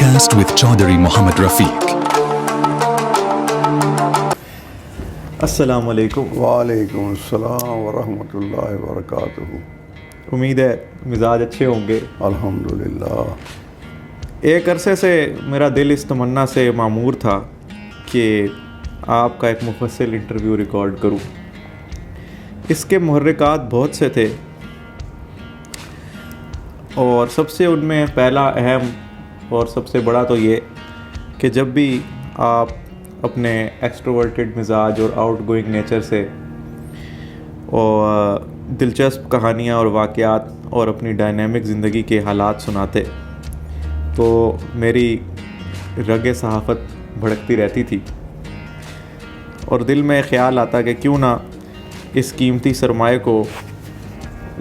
Podcast with Chaudhary Mohammad Rafiq. السلام علیکم. وعلیکم السلام ورحمۃ اللہ وبرکاتہ. امید ہے مزاج اچھے ہوں گے. الحمدللہ. ایک عرصے سے میرا دل اس تمنا سے معمور تھا کہ آپ کا ایک مفصل انٹرویو ریکارڈ کروں. اس کے محرکات بہت سے تھے اور سب سے ان میں پہلا اہم اور سب سے بڑا تو یہ کہ جب بھی آپ اپنے ایکسٹروورٹڈ مزاج اور آؤٹ گوئنگ نیچر سے اور دلچسپ کہانیاں اور واقعات اور اپنی ڈائنامک زندگی کے حالات سناتے تو میری رگ صحافت بھڑکتی رہتی تھی اور دل میں خیال آتا کہ کیوں نہ اس قیمتی سرمایہ کو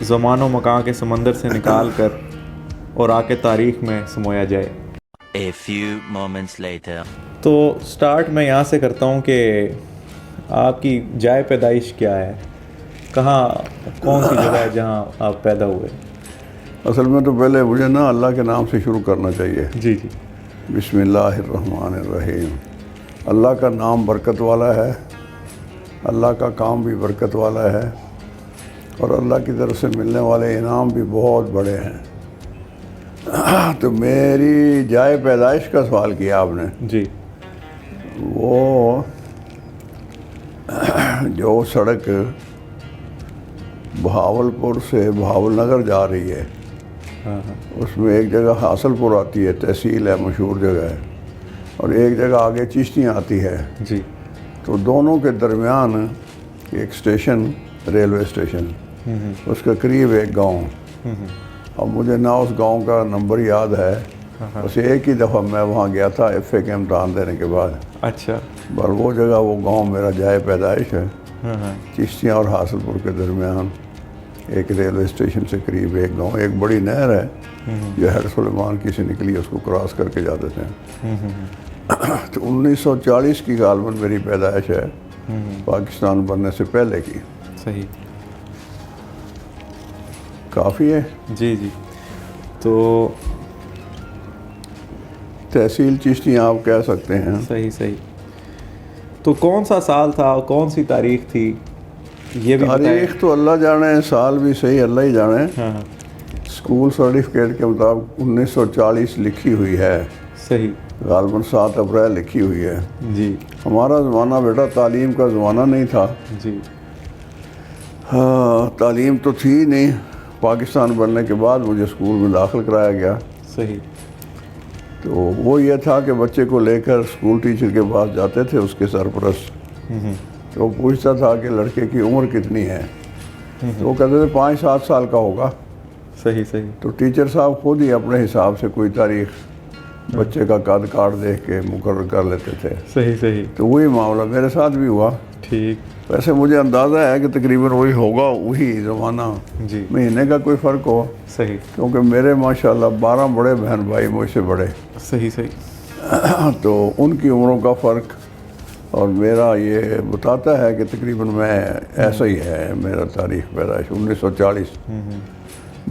زمان و مکان کے سمندر سے نکال کر اور آ کے تاریخ میں سمویا جائے. A few moments later. تو سٹارٹ میں یہاں سے کرتا ہوں کہ آپ کی جائے پیدائش کیا ہے, کہاں کون سی جگہ ہے جہاں آپ پیدا ہوئے؟ اصل میں تو پہلے مجھے نا اللہ کے نام سے شروع کرنا چاہیے. جی جی. بسم اللہ الرحمن الرحیم. اللہ کا نام برکت والا ہے, اللہ کا کام بھی برکت والا ہے اور اللہ کی طرف سے ملنے والے انعام بھی بہت بڑے ہیں. تو میری جائے پیدائش کا سوال کیا آپ نے. جی. وہ جو سڑک بہاولپور سے بہاول نگر جا رہی ہے اس میں ایک جگہ حاصل پور آتی ہے, تحصیل ہے, مشہور جگہ ہے, اور ایک جگہ آگے چشتیاں آتی ہے. جی. تو دونوں کے درمیان ایک اسٹیشن, ریلوے اسٹیشن, اس کے قریب ایک گاؤں. اب مجھے نہ اس گاؤں کا نمبر یاد ہے, بس ایک ہی دفعہ میں وہاں گیا تھا ایف اے کے امتحان دینے کے بعد. اچھا. پر وہ جگہ, وہ گاؤں میرا جائے پیدائش ہے. چشتیاں اور حاصل پور کے درمیان ایک ریلوے اسٹیشن سے قریب ایک گاؤں. ایک بڑی نہر ہے جو ہیڈ سلیمان کی سے نکلی, اس کو کراس کر کے جاتے تھے. تو 1940 کی غالباً میری پیدائش ہے, پاکستان بننے سے پہلے کی. صحیح. کافی ہے. جی جی. تو تحصیل چشتیاں آپ کہہ سکتے ہیں. صحیح صحیح. تو کون سا سال تھا, کون سی تاریخ تھی, یہ بھی تاریخ تو اللہ جانے, سال بھی صحیح اللہ ہی جانے. اسکول سرٹیفکیٹ کے مطابق 1940 لکھی ہوئی ہے. صحیح. غالباً 7 اپریل لکھی ہوئی ہے. جی. ہمارا زمانہ بیٹا تعلیم کا زمانہ نہیں تھا. جی. تعلیم تو تھی نہیں. پاکستان بننے کے بعد مجھے اسکول میں داخل کرایا گیا. صحیح. تو وہ یہ تھا کہ بچے کو لے کر اسکول ٹیچر کے پاس جاتے تھے, اس کے سرپرست. تو وہ پوچھتا تھا کہ لڑکے کی عمر کتنی ہے, تو وہ کہتے تھے 5-7 سال کا ہوگا. صحیح صحیح. تو ٹیچر صاحب خود ہی اپنے حساب سے کوئی تاریخ بچے کا قد کاٹ دیکھ کے مقرر کر لیتے تھے. صحیح صحیح. تو وہی معاملہ میرے ساتھ بھی ہوا. ٹھیک. ویسے مجھے اندازہ ہے کہ تقریباً وہی ہوگا, وہی زمانہ. جی. مہینے کا کوئی فرق ہو. صحیح. کیونکہ میرے ماشاءاللہ 12 بڑے بہن بھائی مجھ سے بڑے. صحیح صحیح. تو ان کی عمروں کا فرق اور میرا یہ بتاتا ہے کہ تقریباً میں ایسا ہی ہے میرا تاریخ پیدائش 1940.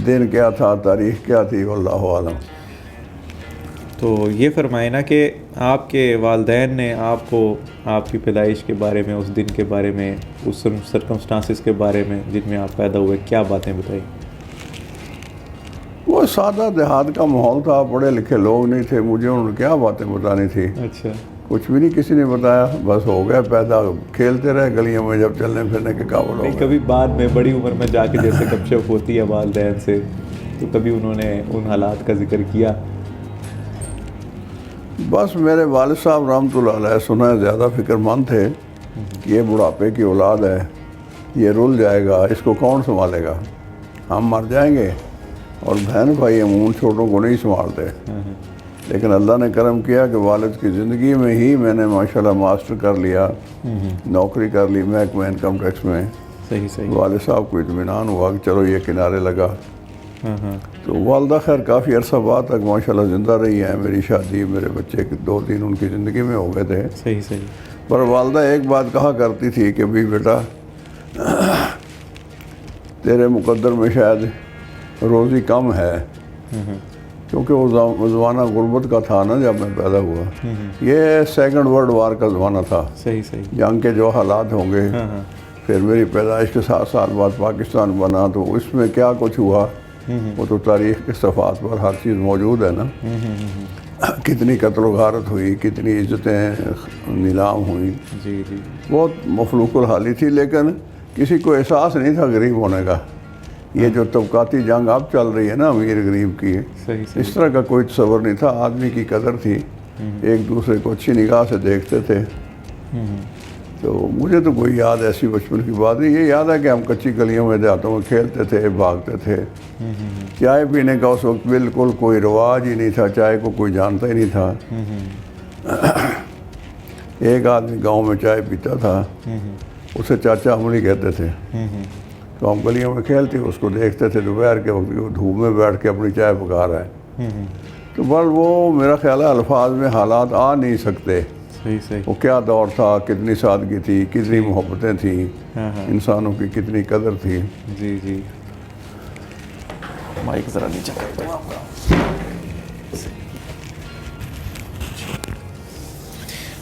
دن کیا تھا, تاریخ کیا تھی, واللہ عالم. تو یہ فرمائے نا کہ آپ کے والدین نے آپ کو آپ کی پیدائش کے بارے میں, اس دن کے بارے میں, اس سرکمسٹانسز کے بارے میں جن میں آپ پیدا ہوئے, کیا باتیں بتائیں؟ وہ سادہ دیہات کا ماحول تھا, پڑھے لکھے لوگ نہیں تھے. مجھے انہوں نے کیا باتیں بتانی تھی. اچھا. کچھ بھی نہیں کسی نے بتایا, بس ہو گیا پیدا, کھیلتے رہے گلیوں میں جب چلنے پھرنے کے قابل ہو گئے. کبھی بعد میں بڑی عمر میں جا کے جیسے گپ شپ ہوتی ہے والدین سے, تو کبھی انہوں نے ان حالات کا ذکر کیا؟ بس میرے والد صاحب رحمۃ اللہ علیہ سنا ہے زیادہ فکر مند تھے کہ یہ بڑھاپے کی اولاد ہے, یہ رول جائے گا, اس کو کون سنبھالے گا, ہم مر جائیں گے. اور بہن بھائی عموماً چھوٹوں کو نہیں سنبھالتے. لیکن اللہ نے کرم کیا کہ والد کی زندگی میں ہی میں نے ماشاءاللہ ماسٹر کر لیا, نوکری کر لی محکمہ انکم ٹیکس میں. صحیح صحیح. والد صاحب کو اطمینان ہوا کہ چلو یہ کنارے لگا. تو والدہ خیر کافی عرصہ بعد تک ماشاءاللہ زندہ رہی ہیں. میری شادی, میرے بچے کے 2-3 ان کی زندگی میں ہو گئے تھے. صحیح صحیح. پر والدہ ایک بات کہا کرتی تھی کہ بھی بیٹا تیرے مقدر میں شاید روزی کم ہے, کیونکہ وہ زمانہ غربت کا تھا نا جب میں پیدا ہوا. یہ سیکنڈ ورلڈ وار کا زمانہ تھا. صحیح صحیح. جنگ کے جو حالات ہوں گے. پھر میری پیدائش کے 7 سال بعد پاکستان بنا تو اس میں کیا کچھ ہوا وہ تو تاریخ کے صفحات پر ہر چیز موجود ہے نا. کتنی قتل و غارت ہوئی, کتنی عزتیں نیلام ہوئیں. جی جی. بہت مفلوق الحالی تھی, لیکن کسی کو احساس نہیں تھا غریب ہونے کا. یہ جو طبقاتی جنگ اب چل رہی ہے نا امیر غریب کی, صحیح صحیح. اس طرح کا کوئی تصور نہیں تھا. آدمی کی قدر تھی, ایک دوسرے کو اچھی نگاہ سے دیکھتے تھے. تو مجھے تو کوئی یاد ایسی بچپن کی بات نہیں. یہ یاد ہے کہ ہم کچی گلیوں میں دیہاتوں میں کھیلتے تھے, بھاگتے تھے. چائے پینے کا اس وقت بالکل کوئی رواج ہی نہیں تھا, چائے کو کوئی جانتا ہی نہیں تھا. ایک آدمی گاؤں میں چائے پیتا تھا, اسے چاچا عملی کہتے تھے. تو ہم گلیوں میں کھیلتے, اس کو دیکھتے تھے دوپہر کے وقت وہ دھوپ میں بیٹھ کے اپنی چائے پکا رہا ہے. تو بس وہ میرا خیال ہے الفاظ میں حالات آ نہیں سکتے. صحیح صحیح. وہ کیا دور تھا, کتنی سادگی تھی, کتنی محبتیں تھیں, انسانوں کی کتنی قدر تھی. جی جی. مائک ذرا نیچے کر دو آپ کا.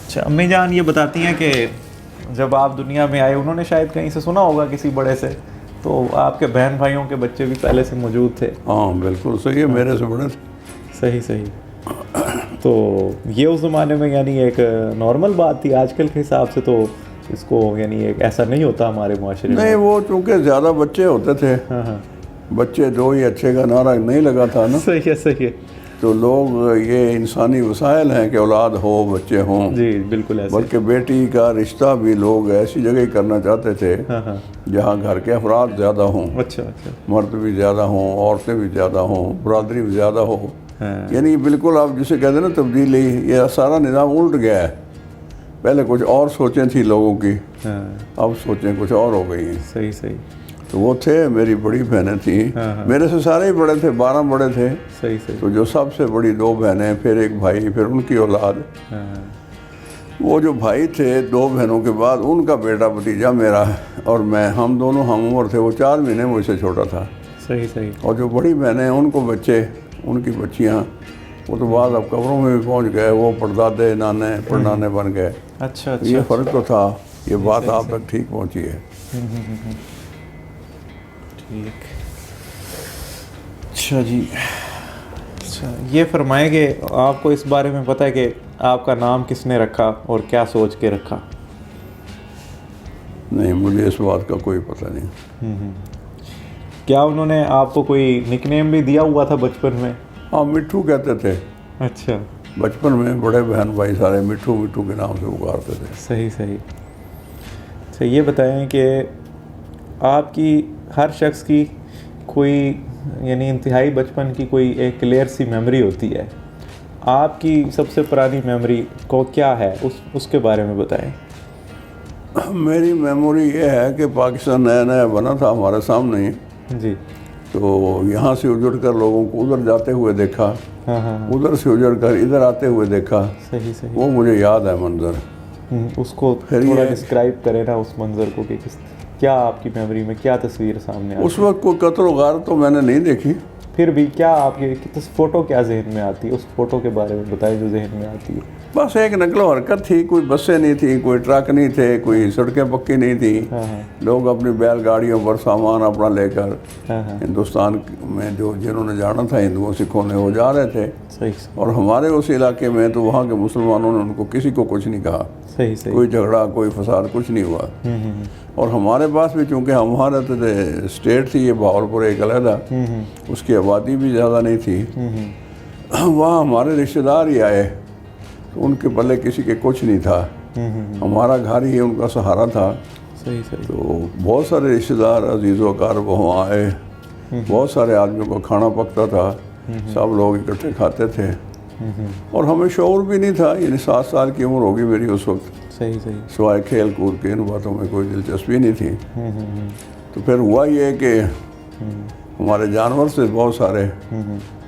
اچھا, امی جان یہ بتاتی ہیں کہ جب آپ دنیا میں آئے, انہوں نے شاید کہیں سے سنا ہوگا کسی بڑے سے, تو آپ کے بہن بھائیوں کے بچے بھی پہلے سے موجود تھے. ہاں بالکل صحیح ہے, میرے سے بڑے تھے. صحیح صحیح. تو یہ اس زمانے میں یعنی ایک نارمل بات تھی. آج کل کے حساب سے تو اس کو یعنی ایک ایسا نہیں ہوتا ہمارے معاشرے میں. نہیں, وہ چونکہ زیادہ بچے ہوتے تھے, بچے دو ہی اچھے کا نعرہ نہیں لگا تھا نا. صحیح ہے صحیح ہے. تو لوگ, یہ انسانی وسائل ہیں کہ اولاد ہو, بچے ہوں. جی بالکل ایسے. بلکہ بیٹی کا رشتہ بھی لوگ ایسی جگہ ہی کرنا چاہتے تھے جہاں گھر کے افراد زیادہ ہوں. اچھا اچھا. مرد بھی زیادہ ہوں, عورتیں بھی زیادہ ہوں, برادری بھی زیادہ ہو. یعنی بالکل آپ جسے کہتے ہیں نا تبدیلی, یہ سارا نظام الٹ گیا ہے. پہلے کچھ اور سوچیں تھی لوگوں کی, اب سوچیں کچھ اور ہو گئی ہیں. صحیح صحیح. تو وہ تھے, میری بڑی بہنیں تھیں. میرے سے سارے ہی بڑے تھے, 12 بڑے تھے. صحیح صحیح. تو جو سب سے بڑی 2 بہنیں, پھر ایک بھائی, پھر ان کی اولاد. وہ جو بھائی تھے 2 بہنوں کے بعد, ان کا بیٹا بھتیجا میرا اور میں, ہم دونوں ہم عمر تھے. وہ 4 مہینے مجھ سے چھوٹا تھا. صحیح صحیح. اور جو بڑی بہنیں, ان کو بچے, ان کی بچیاں, وہ تو بعد اب قبروں میں بھی پہنچ گئے. وہ پردادے نانے پڑنانے بن گئے. اچھا اچھا. یہ فرق تو تھا. یہ بات آپ تک ٹھیک پہنچی ہے. ٹھیک. اچھا جی. اچھا, یہ فرمائیں کہ آپ کو اس بارے میں پتہ ہے کہ آپ کا نام کس نے رکھا اور کیا سوچ کے رکھا؟ نہیں, مجھے اس بات کا کوئی پتہ نہیں. کیا انہوں نے آپ کو کوئی نک نیم بھی دیا ہوا تھا بچپن میں؟ ہاں, مٹھو کہتے تھے. اچھا. بچپن میں بڑے بہن بھائی سارے مٹھو مٹھو کے نام سے پکارتے تھے. صحیح صحیح. اچھا, یہ بتائیں کہ آپ کی ہر شخص کی کوئی یعنی انتہائی بچپن کی کوئی ایک کلیئر سی میموری ہوتی ہے. آپ کی سب سے پرانی میموری کو کیا ہے, اس کے بارے میں بتائیں. میری میموری یہ ہے کہ پاکستان نیا نیا بنا تھا ہمارے سامنے ہی. جی. تو یہاں سے اجڑ کر لوگوں کو ادھر جاتے ہوئے دیکھا, ادھر سے اجڑ کر ادھر آتے ہوئے دیکھا. صحیح صحیح. وہ مجھے یاد ہے منظر. اس کو تھوڑا ڈسکرائب کریں نا, اس منظر کو, کہ کیا آپ کی میموری میں کیا تصویر سامنے آئی؟ اس وقت کوئی قتل و غارت تو میں نے نہیں دیکھی. پھر بھی کیا آپ کی فوٹو کیا ذہن میں آتی ہے, اس فوٹو کے بارے میں بتائیں جو ذہن میں آتی ہے. بس ایک نقل و حرکت تھی. کوئی بسیں نہیں تھیں, کوئی ٹرک نہیں تھے, کوئی سڑکیں پکی نہیں تھیں. لوگ اپنی بیل گاڑیوں پر سامان اپنا لے کر ہندوستان میں جو جنہوں نے جانا تھا ہندوؤں سکھوں نے, وہ جا رہے تھے. اور ہمارے اس علاقے میں تو وہاں کے مسلمانوں نے ان کو کسی کو کچھ نہیں کہا. کوئی جھگڑا, کوئی فساد, کچھ نہیں ہوا. اور ہمارے پاس بھی چونکہ ہمارا تو اسٹیٹ تھی یہ بہاولپور ایک علیحدہ, اس کی آبادی بھی زیادہ نہیں تھی. وہاں ہمارے رشتہ دار ہی آئے تو ان کے پلے کسی کے کچھ نہیں تھا. ہمارا گھر ہی ان کا سہارا تھا. تو بہت سارے رشتہ دار عزیز و اقارب وہاں آئے. بہت سارے آدمیوں کا کھانا پکتا تھا, سب لوگ اکٹھے کھاتے تھے. اور ہمیں شعور بھی نہیں تھا. یعنی 7 سال کی عمر ہوگی میری اس وقت. سوائے کھیل کود کے ان باتوں میں کوئی دلچسپی نہیں تھی. تو پھر ہوا یہ کہ ہمارے جانور سے بہت سارے,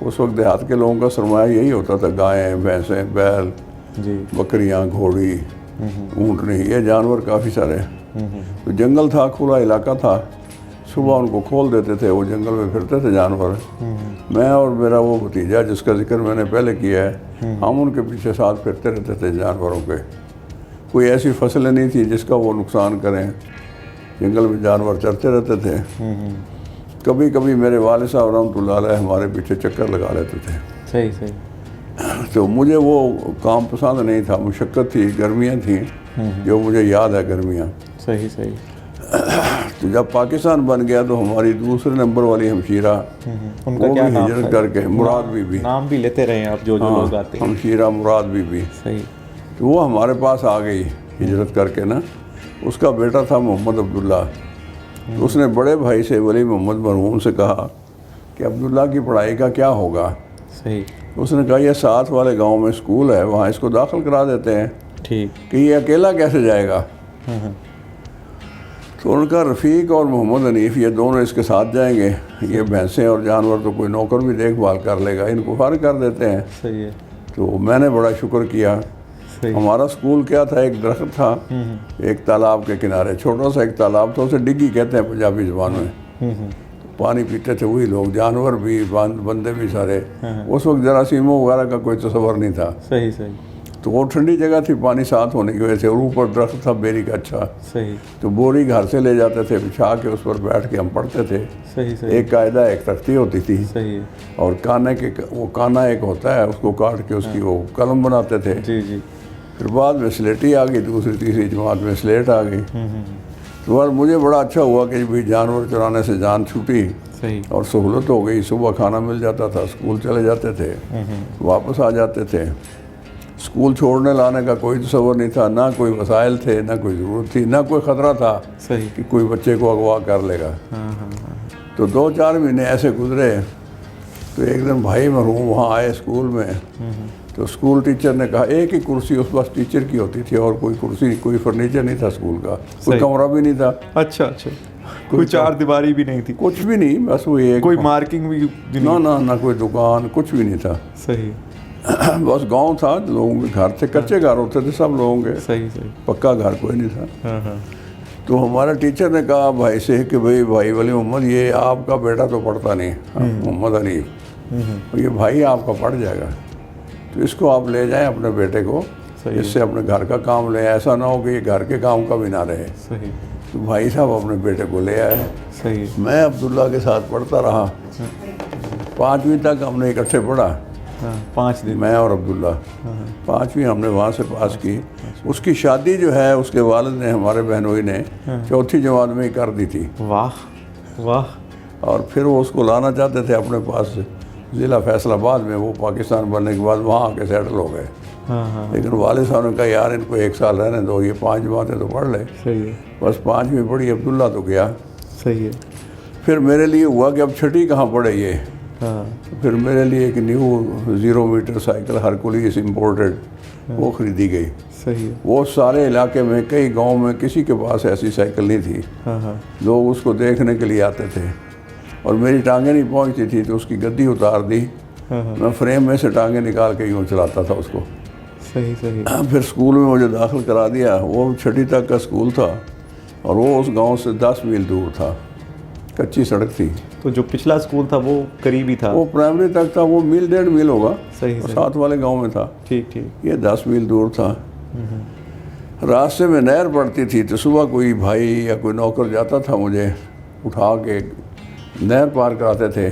اس وقت دیہات کے لوگوں کا سرمایہ یہی ہوتا تھا, گائیں, بھینسیں, بیل, بکریاں, گھوڑی, اونٹنی, یہ جانور کافی سارے. تو جنگل تھا, کھلا علاقہ تھا, صبح ان کو کھول دیتے تھے, وہ جنگل میں پھرتے تھے جانور. میں اور میرا وہ بھتیجا جس کا ذکر میں نے پہلے کیا ہے, ہم ان کے پیچھے ساتھ پھرتے رہتے تھے جانوروں کے. کوئی ایسی فصلیں نہیں تھی جس کا وہ نقصان کریں, جنگل میں جانور چرتے رہتے تھے. کبھی کبھی میرے والد صاحب رحمۃ اللہ علیہ ہمارے پیچھے چکر لگا لیتے تھے. صحیح صحیح. تو مجھے وہ کام پسند نہیں تھا, مشقت تھی, گرمیاں تھیں جو مجھے یاد ہے گرمیاں. صحیح صحیح. تو جب پاکستان بن گیا تو ہماری دوسرے نمبر والی ہمشیرہ, ان کا وہ کیا بھی نام ہجرت تھا؟ کر کے, مراد بی بی. نام بھی لیتے رہے ہیں آپ جو لوگ آتے ہیں. ہمشیرہ مراد بی بی. صحیح. تو وہ ہمارے پاس آ گئی ہجرت کر کے نا. اس کا بیٹا تھا محمد عبداللہ. تو اس نے بڑے بھائی سے ولی محمد مرحوم سے کہا کہ عبداللہ کی پڑھائی کا کیا ہوگا. صحیح. اس نے کہا یہ ساتھ والے گاؤں میں اسکول ہے, وہاں اس کو داخل کرا دیتے ہیں. ٹھیک. کہ یہ اکیلا کیسے جائے گا. تو ان کا رفیق اور محمد حنیف یہ دونوں اس کے ساتھ جائیں گے. یہ بھینسیں اور جانور تو کوئی نوکر بھی دیکھ بھال کر لے گا, ان کو فارغ کر دیتے ہیں. صحیح ہے. تو میں نے بڑا شکر کیا. صحیح. ہمارا اسکول کیا تھا, ایک درخت تھا ایک تالاب کے کنارے, چھوٹا سا ایک تالاب تھا, اسے ڈگی کہتے ہیں پنجابی زبان میں. پانی پیتے تھے وہی لوگ, جانور بھی, بندے بھی سارے. اس وقت جراثیموں وغیرہ کا کوئی تصور نہیں تھا. صحیح صحیح. تو وہ ٹھنڈی جگہ تھی پانی ساتھ ہونے کی وجہ سے, اور اوپر درخت تھا بیری کا اچھا. صحیح. تو بوری گھر سے لے جاتے تھے, بچھا کے اس پر بیٹھ کے ہم پڑھتے تھے. صحیح صحیح. ایک قاعدہ ایک تختی ہوتی تھی, صحیح ہے. اور کانے کے وہ کانا ایک ہوتا ہے, اس کو کاٹ کے اس کی وہ قلم بناتے تھے. جی جی. پھر بعد میں سلیٹی آ گئی, دوسری تیسری جماعت میں سلیٹ آ گئی. تو مجھے بڑا اچھا ہوا کہ بھائی جانور چرانے سے جان چھوٹی صحیح. اور سہولت ہو گئی. صبح کھانا مل جاتا تھا, اسکول چلے جاتے تھے, واپس آ جاتے تھے. اسکول چھوڑنے لانے کا کوئی تصور نہیں تھا, نہ کوئی وسائل تھے, نہ کوئی ضرورت تھی, نہ کوئی خطرہ تھا صحیح. کہ کوئی بچے کو اغوا کر لے گا. تو 2-4 مہینے ایسے گزرے. تو ایک دن بھائی مرحوم وہاں آئے اسکول میں. تو اسکول ٹیچر نے کہا ایک ہی کرسی اس وقت ٹیچر کی ہوتی تھی, اور کوئی کرسی, کوئی فرنیچر نہیں تھا اسکول کا, کوئی کمرہ بھی نہیں تھا. اچھا اچھا. کوئی چار دیواری بھی نہیں تھی, کچھ بھی نہیں, بس وہ ایک, کوئی مارکنگ بھی نہ کوئی دکان, کچھ بھی نہیں تھا. صحیح. بس گاؤں تھا, لوگوں کے گھر تھے, کچے گھر ہوتے تھے سب لوگوں کے. صحیح صحیح. پکا گھر کوئی نہیں تھا. ہاں ہاں. تو ہمارے ٹیچر نے کہا بھائی سے کہ بھائی ولی محمد, یہ آپ کا بیٹا تو پڑھتا نہیں, محمد حنیف, یہ بھائی آپ کا پڑھ جائے گا, تو اس کو آپ لے جائیں اپنے بیٹے کو, اس سے اپنے گھر کا کام لیں, ایسا نہ ہو کہ یہ گھر کے کام کا بھی نہ رہے. صحیح. تو بھائی صاحب اپنے بیٹے کو لے آئے. صحیح. میں عبداللہ کے ساتھ پڑھتا رہا, 5ویں تک ہم نے اکٹھے پڑھا. 5 دن. میں اور عبداللہ 5ویں ہم نے وہاں سے پاس کی. اس کی شادی جو ہے اس کے والد نے, ہمارے بہنوئی نے, 4تھی جماعت میں ہی کر دی تھی. واہ واہ. اور پھر وہ اس کو لانا چاہتے تھے اپنے پاس ضلع فیصل آباد میں. وہ پاکستان بننے کے بعد وہاں آ کے سیٹل ہو گئے. ہاں ہاں. لیکن والد صاحب نے کہا یار ان کو 1 سال رہنے دو, یہ 5 جماعتیں تو پڑھ لے. صحیح ہے. بس 5ویں پڑھی. عبداللہ تو گیا. صحیح ہے. پھر میرے لیے ہوا کہ اب 6ٹھی کہاں پڑھے یہ. ہاں. پھر میرے لیے ایک new 0 meter cycle Hercules imported وہ خریدی گئی. صحیح ہے. وہ سارے علاقے میں, کئی گاؤں میں کسی کے پاس ایسی سائیکل نہیں تھی. ہاں ہاں. لوگ اس کو دیکھنے کے لیے آتے تھے, اور میری ٹانگیں نہیں پہنچتی تھی, تو اس کی گدی اتار دی. میں فریم میں سے ٹانگیں نکال کے یوں چلاتا تھا اس کو. صحیح صحیح. پھر اسکول میں مجھے داخل کرا دیا. وہ 6ٹھی تک کا اسکول تھا, اور وہ اس گاؤں سے 10 میل دور تھا, کچی سڑک تھی. تو جو پچھلا اسکول تھا وہ قریب ہی تھا, وہ پرائمری تک تھا, وہ 1.5 میل ہوگا. صحیح اور صحیح. ساتھ والے گاؤں میں تھا. ٹھیک ٹھیک. یہ 10 میل دور تھا. راستے میں نہر پڑتی تھی, تو صبح کوئی بھائی یا کوئی نوکر جاتا تھا, مجھے اٹھا کے نہر پار کراتے تھے,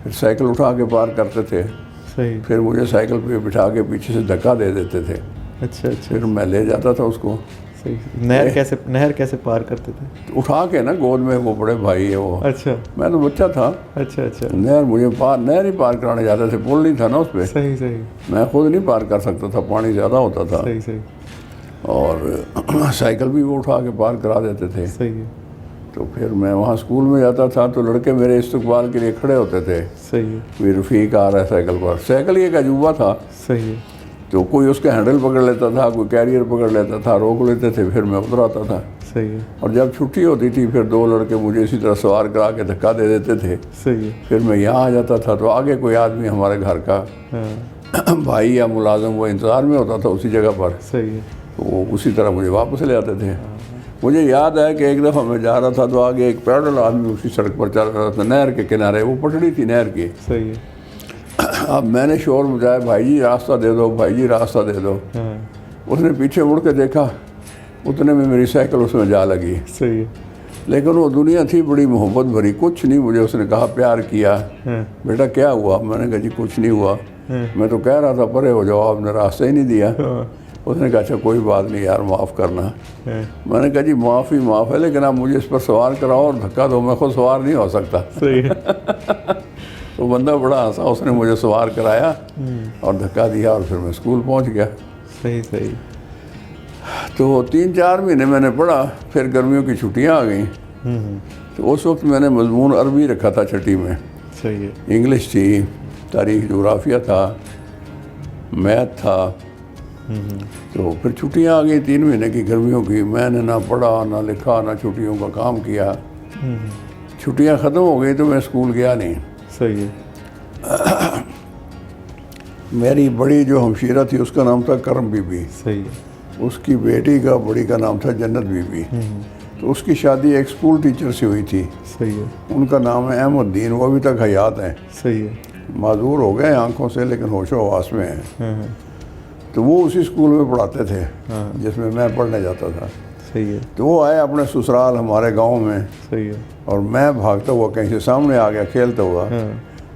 پھر سائیکل اٹھا کے پار کرتے تھے. صحیح. پھر مجھے سائیکل پہ بٹھا کے پیچھے سے دھکا دے دیتے تھے. اچھا اچھا. پھر میں لے جاتا تھا اس کو. صحیح. نہر کیسے پار کرتے تھے؟ اٹھا کے نا گود میں, وہ بڑے بھائی ہے وہ. اچھا. میں تو بچہ تھا. اچھا اچھا. نہر ہی پار کرانے جاتے تھے, پل نہیں تھا نا اس پہ. صحیح صحیح. میں خود نہیں پار کر سکتا تھا, پانی زیادہ ہوتا تھا. صحیح صحیح. اور سائیکل بھی وہ اٹھا کے پار کرا دیتے تھے. صحیح ہے. تو پھر میں وہاں اسکول میں جاتا تھا, تو لڑکے میرے استقبال کے لیے کھڑے ہوتے تھے. صحیح ہے. کوئی رفیق آ رہا ہے سائیکل پر. سائیکل ایک عجوبہ تھا. صحیح ہے. تو کوئی اس کا ہینڈل پکڑ لیتا تھا, کوئی کیریئر پکڑ لیتا تھا, روک لیتے تھے, پھر میں اتر آتا تھا. صحیح ہے. اور جب چھٹی ہوتی تھی پھر 2 لڑکے مجھے اسی طرح سوار کرا کے دھکا دے دیتے تھے. صحیح ہے. پھر میں یہاں آ جاتا تھا, تو آگے کوئی آدمی ہمارے گھر کا بھائی یا ملازم وہ انتظار میں ہوتا تھا اسی جگہ پر. صحیح ہے. تو وہ اسی طرح مجھے واپس لے آتے تھے. مجھے یاد ہے کہ ایک دفعہ میں جا رہا تھا تو آگے ایک پیدل آدمی اسی سڑک پر چل رہا تھا نہر کے کنارے، وہ پٹڑی تھی نہر کی. صحیح ہے. اب میں نے شور مچایا بھائی جی راستہ دے دو، بھائی جی راستہ دے دو. اس نے پیچھے مڑ کے دیکھا، اتنے میں میری سائیکل اس میں جا لگی. صحیح ہے. لیکن وہ دنیا تھی بڑی محبت بھری، کچھ نہیں. مجھے اس نے کہا پیار کیا. بیٹا کیا ہوا؟ میں نے کہا جی کچھ نہیں ہوا، میں تو کہہ رہا تھا پرے ہو جاؤ، آپ نے راستہ ہی نہیں دیا. اس نے کہا اچھا کوئی بات نہیں یار، معاف کرنا. میں نے کہا جی معاف ہی معاف ہے، لیکن آپ مجھے اس پر سوار کراؤ اور دھکا دو، میں خود سوار نہیں ہو سکتا. صحیح ہے. تو بندہ بڑا ہنسا، اس نے مجھے سوار کرایا اور دھکا دیا اور پھر میں اسکول پہنچ گیا. صحیح صحیح. تو 3-4 مہینے میں نے پڑھا، پھر گرمیوں کی چھٹیاں آ گئیں. تو اس وقت میں نے مضمون عربی رکھا تھا چھٹی میں. صحیح ہے. انگلش تھی، تاریخ جغرافیہ تھا، میتھ تھا. تو پھر چھٹیاں آ گئی 3 مہینے کی گرمیوں کی. میں نے نہ پڑھا نہ لکھا نہ چھٹیوں کا کام کیا. چھٹیاں ختم ہو گئی تو میں اسکول گیا نہیں. صحیح ہے. میری بڑی جو ہمشیرہ تھی اس کا نام تھا کرم بی بی. صحیح ہے. اس کی بیٹی کا بڑی کا نام تھا جنت بی بی. تو اس کی شادی ایک اسکول ٹیچر سے ہوئی تھی. صحیح ہے. ان کا نام ہے احمد الدین، وہ ابھی تک حیات ہیں. صحیح ہے. معذور ہو گئے آنکھوں سے لیکن ہوش و حواس میں ہیں. تو وہ اسی اسکول میں پڑھاتے تھے جس میں میں پڑھنے جاتا تھا. صحیح ہے. تو وہ آئے اپنے سسرال ہمارے گاؤں میں، صحیح ہے. اور میں بھاگتا ہوا کہیں سے سامنے آ گیا کھیلتا ہوا.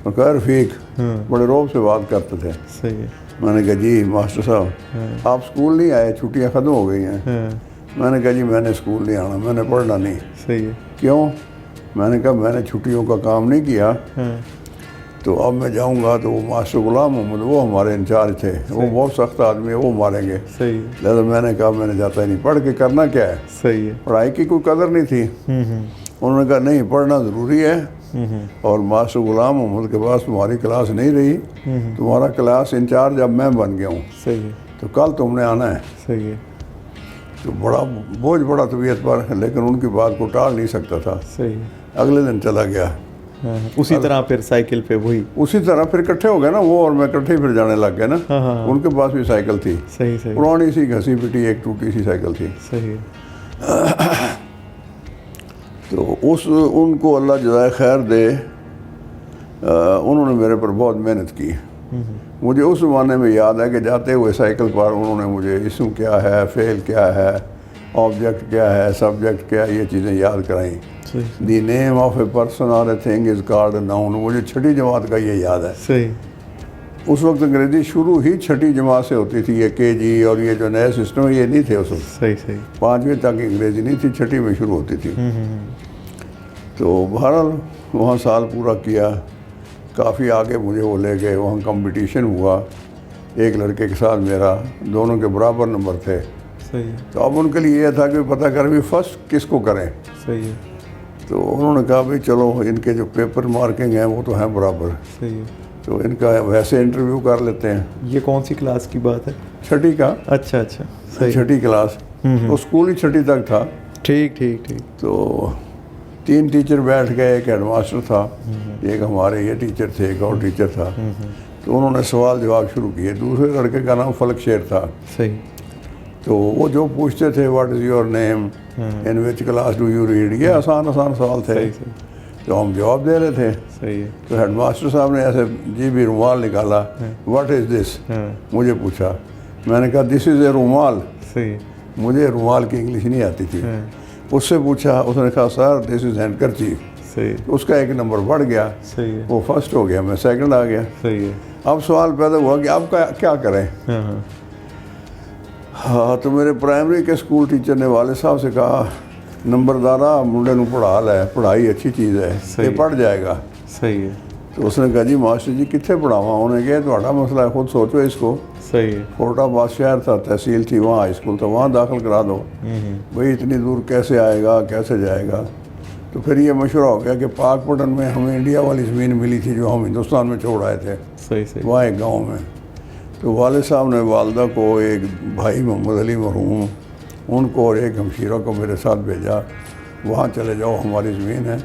اور کہا رفیق، بڑے روب سے بات کرتے تھے. صحیح ہے. میں نے کہا جی ماسٹر صاحب آپ اسکول نہیں آئے، چھٹیاں ختم ہو گئی ہیں. میں نے کہا جی میں نے اسکول نہیں آنا، میں نے پڑھنا نہیں. صحیح ہے. کیوں؟ میں نے کہا میں نے چھٹیوں کا کام نہیں کیا، تو اب میں جاؤں گا تو وہ ماسٹر غلام محمد وہ ہمارے انچارج تھے، وہ بہت سخت آدمی ہے، وہ ماریں گے. صحیح. لہٰذا میں نے کہا میں نے جاتا ہی نہیں، پڑھ کے کرنا کیا ہے. صحیح ہے. پڑھائی کی کوئی قدر نہیں تھی. انہوں نے کہا نہیں پڑھنا ضروری ہے، اور ماسٹر غلام محمد کے پاس تمہاری کلاس نہیں رہی، تمہارا کلاس انچارج اب میں بن گیا ہوں. صحیح ہے. تو کل تم نے آنا ہے. صحیح ہے. تو بڑا بوجھ بڑا طبیعت پر، لیکن ان کی بات کو ٹال نہیں سکتا تھا. صحیح ہے. اگلے دن چلا گیا. اسی طرح پھر سائیکل پہ وہی اسی طرح پھر اکٹھے ہو گئے نا، وہ اور میں اکٹھے پھر جانے لگ گئے نا. ان کے پاس بھی سائیکل تھی، صحیح صحیح پرانی سی گھسی پٹی ایک ٹوٹی سی سائیکل تھی. صحیح. تو ان کو اللہ جزائے خیر دے، انہوں نے میرے پر بہت محنت کی. مجھے اس زمانے میں یاد ہے کہ جاتے ہوئے سائیکل پر انہوں نے مجھے اسم کیا ہے، فعل کیا ہے، آبجیکٹ کیا ہے، سبجیکٹ کیا ہے، یہ چیزیں یاد کرائیں. دی name of a person or a thing is called noun. مجھے 6ٹھی جماعت کا یہ یاد ہے. صحیح. اس وقت انگریزی شروع ہی 6ٹھی جماعت سے ہوتی تھی. یہ KG اور یہ جو نئے سسٹم ہے یہ نہیں تھے اس وقت. صحیح صحیح. 5ویں تک انگریزی نہیں تھی، 6ٹھی میں شروع ہوتی تھی. تو بہرحال وہاں سال پورا کیا. کافی آگے مجھے وہ لے گئے. وہاں کمپٹیشن ہوا ایک لڑکے کے ساتھ میرا، دونوں کے برابر نمبر تھے. صحیح. تو اب ان کے لیے یہ تھا کہ پتہ کریں بھی فرسٹ کس کو کریں. صحیح. تو انہوں نے کہا بھائی چلو ان کے جو پیپر مارکنگ ہیں وہ تو ہیں برابر، صحیح. تو ان کا ویسے انٹرویو کر لیتے ہیں. یہ کون سی کلاس کی بات ہے؟ 6ٹھی کا. اچھا اچھا. صحیح. 6ٹھی کلاس. وہ اسکول ہی 6ٹھی تک تھا. ٹھیک ٹھیک ٹھیک. تو 3 ٹیچر بیٹھ گئے، ایک ہیڈ ماسٹر تھا، ایک ہمارے یہ ٹیچر تھے، ایک اور ٹیچر تھا. تو انہوں نے سوال جواب شروع کیے. دوسرے لڑکے کا نام فلک شیر تھا. صحیح. تو وہ جو پوچھتے تھے what is your name, in which class do you read, یہ آسان سوال تھے. تو ہم جواب دے رہے تھے. صحیح. تو ہیڈ ماسٹر صاحب نے ایسے جی بھی رومال نکالا. واٹ از دس، مجھے پوچھا. میں نے کہا دس از اے رومال. صحیح. مجھے رومال کی انگلش نہیں آتی تھی. اس سے پوچھا، اس نے کہا سر دس از ہینڈ کرچیف. صحیح. اس کا ایک نمبر بڑھ گیا. صحیح. وہ فرسٹ ہو گیا، میں سیکنڈ آ گیا. صحیح. اب سوال پیدا ہوا کہ اب کیا کریں. ہاں تو میرے پرائمری کے اسکول ٹیچر نے والد صاحب سے کہا نمبردارا منڈے نو پڑھا لے، پڑھائی اچھی چیز ہے، یہ پڑھ جائے گا. صحیح. تو اس نے کہا جی ماسٹر جی کتنے پڑھاواں. انہوں نے کہا تھوڑا مسئلہ ہے، خود سوچو اس کو. صحیح. فورٹ آباد شہر تھا، تحصیل تھی، وہاں ہائی اسکول تھا، وہاں داخل کرا دو. بھئی اتنی دور کیسے آئے گا، کیسے جائے گا. تو پھر یہ مشورہ ہو گیا کہ پاک پٹن میں ہمیں انڈیا والی زمین ملی تھی جو ہم ہندوستان میں چھوڑ آئے تھے. صحیح صحیح. وہاں ایک گاؤں میں. تو والد صاحب نے والدہ کو، ایک بھائی محمد علی مرحوم، ان کو اور ایک ہمشیرہ کو میرے ساتھ بھیجا. وہاں چلے جاؤ، ہماری زمین ہے.